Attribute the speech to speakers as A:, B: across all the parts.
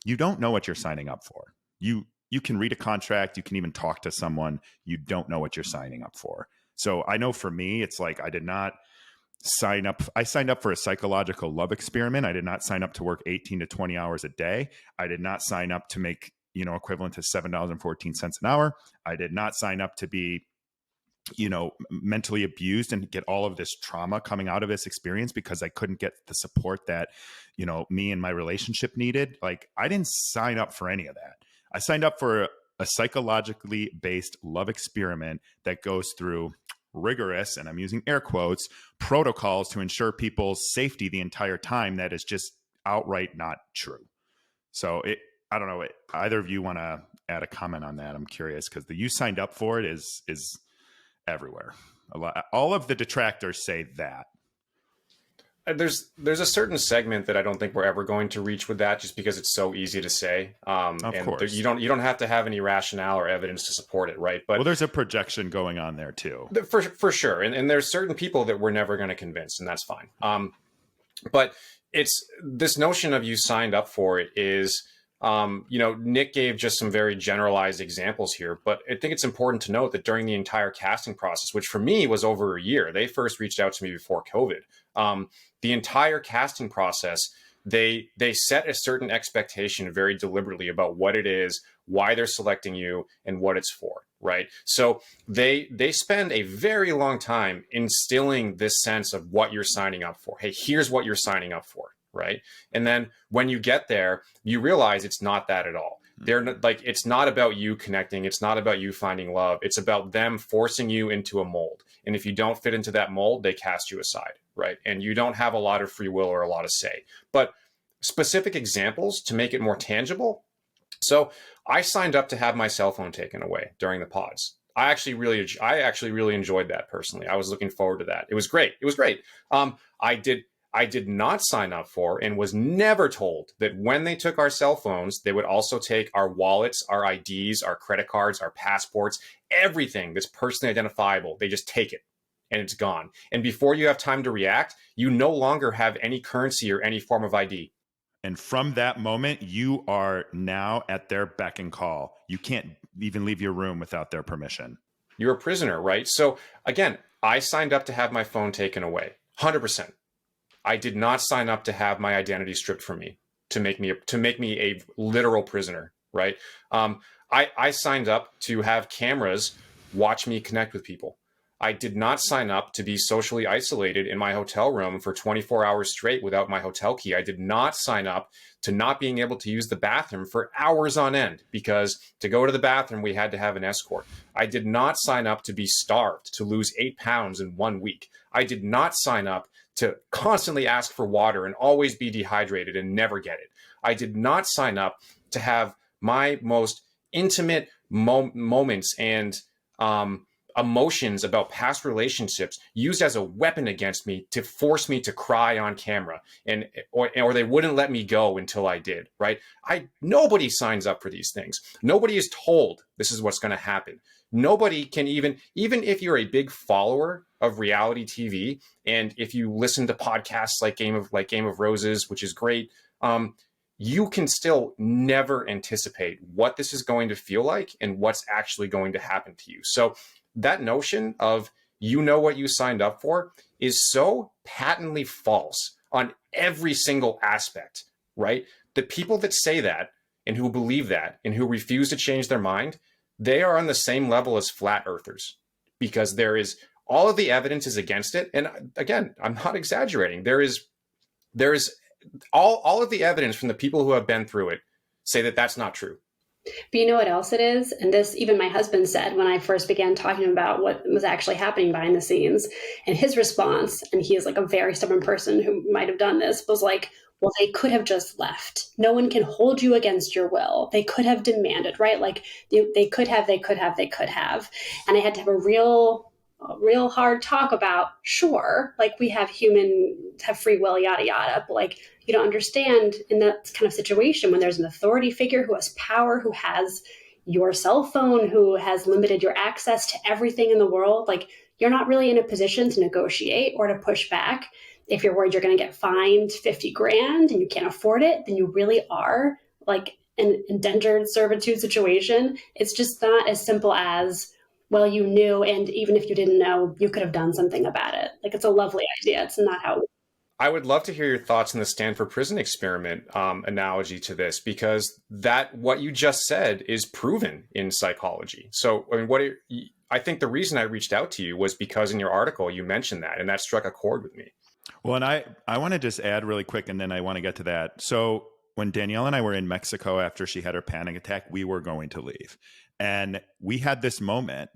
A: you don't know what you're signing up for. You can read a contract, you can even talk to someone, you don't know what you're signing up for. So I know for me, it's like I did not sign up. I signed up for a psychological love experiment. I did not sign up to work 18 to 20 hours a day. I did not sign up to make, equivalent to $7.14 an hour. I did not sign up to be, mentally abused and get all of this trauma coming out of this experience because I couldn't get the support that, me and my relationship needed. Like, I didn't sign up for any of that. I signed up for a psychologically based love experiment that goes through rigorous, and I'm using air quotes, protocols to ensure people's safety the entire time. That is just outright not true. So I don't know. Either of you want to add a comment on that? I'm curious because the you signed up for it is everywhere. All of the detractors say that.
B: There's a certain segment that I don't think we're ever going to reach with that, just because it's so easy to say.
A: Of course,
B: you don't have to have any rationale or evidence to support it, right? But
A: there's a projection going on there too,
B: for sure. And there's certain people that we're never going to convince, and that's fine. But it's this notion of you signed up for it is. Nick gave just some very generalized examples here, but I think it's important to note that during the entire casting process, which for me was over a year, they first reached out to me before COVID. The entire casting process, they set a certain expectation very deliberately about what it is, why they're selecting you, and what it's for, right? So they spend a very long time instilling this sense of what you're signing up for. Hey, here's what you're signing up for. Right. And then when you get there, you realize it's not that at all. They're not, like, it's not about you connecting. It's not about you finding love. It's about them forcing you into a mold. And if you don't fit into that mold, they cast you aside. Right. And you don't have a lot of free will or a lot of say. But specific examples to make it more tangible. So I signed up to have my cell phone taken away during the pods. I actually really enjoyed that personally. I was looking forward to that. It was great. I did not sign up for and was never told that when they took our cell phones, they would also take our wallets, our IDs, our credit cards, our passports, everything that's personally identifiable. They just take it and it's gone. And before you have time to react, you no longer have any currency or any form of ID.
A: And from that moment, you are now at their beck and call. You can't even leave your room without their permission.
B: You're a prisoner, right? So again, I signed up to have my phone taken away, 100%. I did not sign up to have my identity stripped from me to make me a literal prisoner, right? I signed up to have cameras watch me connect with people. I did not sign up to be socially isolated in my hotel room for 24 hours straight without my hotel key. I did not sign up to not being able to use the bathroom for hours on end, because to go to the bathroom, we had to have an escort. I did not sign up to be starved, to lose 8 pounds in 1 week. I did not sign up to constantly ask for water and always be dehydrated and never get it. I did not sign up to have my most intimate moments and emotions about past relationships used as a weapon against me to force me to cry on camera, or they wouldn't let me go until I did, right? Nobody signs up for these things. Nobody is told this is what's going to happen. Nobody can even if you're a big follower of reality TV, and if you listen to podcasts like Game of Roses, which is great, you can still never anticipate what this is going to feel like and what's actually going to happen to you. So that notion of you know what you signed up for is so patently false on every single aspect, right? The people that say that and who believe that and who refuse to change their mind, they are on the same level as flat earthers, because there is all of the evidence is against it. And again, I'm not exaggerating. There is all of the evidence from the people who have been through it say that that's not true.
C: But you know what else it is? And this, even my husband said when I first began talking about what was actually happening behind the scenes, and his response, and he is like a very stubborn person who might have done this, was like, well, they could have just left. No one can hold you against your will. They could have demanded, right? Like they could have. And I had to have a real hard talk about, sure, like we have free will, yada, yada. But like, you don't understand in that kind of situation when there's an authority figure who has power, who has your cell phone, who has limited your access to everything in the world. Like, you're not really in a position to negotiate or to push back. If you're worried you're going to get fined 50 grand and you can't afford it, then you really are like an indentured servitude situation. It's just not as simple as, well, you knew, and even if you didn't know, you could have done something about it. Like, it's a lovely idea. It's not how.
B: I would love to hear your thoughts on the Stanford prison experiment analogy to this, because what you just said is proven in psychology. So, I mean, I think the reason I reached out to you was because in your article you mentioned that, and that struck a chord with me.
A: Well, and I want to just add really quick, and then I want to get to that. So when Danielle and I were in Mexico after she had her panic attack, we were going to leave. And we had this moment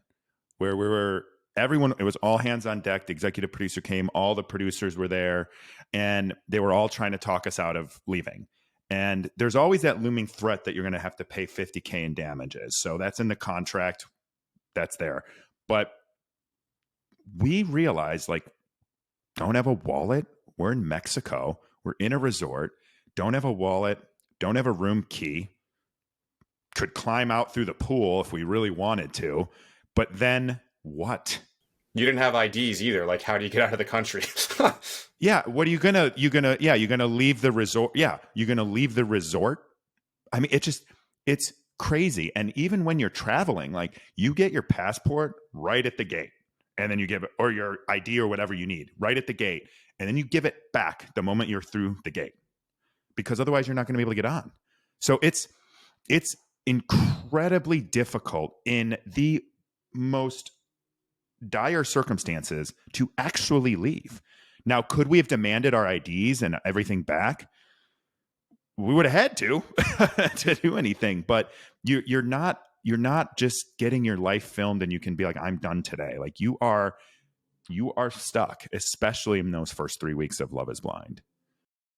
A: where everyone, it was all hands on deck. The executive producer came, all the producers were there, and they were all trying to talk us out of leaving. And there's always that looming threat that you're going to have to pay $50,000 in damages. So that's in the contract. That's there. But we realized, like, don't have a wallet. We're in Mexico. We're in a resort. Don't have a wallet. Don't have a room key. Could climb out through the pool if we really wanted to. But then what?
B: You didn't have IDs either. Like, how do you get out of the country?
A: Yeah. What are you're going to leave the resort. Yeah. You're going to leave the resort. I mean, it's crazy. And even when you're traveling, like, you get your passport right at the gate, and then you give it, or your ID or whatever you need right at the gate. And then you give it back the moment you're through the gate, because otherwise you're not going to be able to get on. So it's incredibly difficult in the most dire circumstances to actually leave. Now, could we have demanded our IDs and everything back? We would have had to do anything, but you're not just getting your life filmed and you can be like, I'm done today. Like, you are stuck, especially in those first 3 weeks of Love is Blind.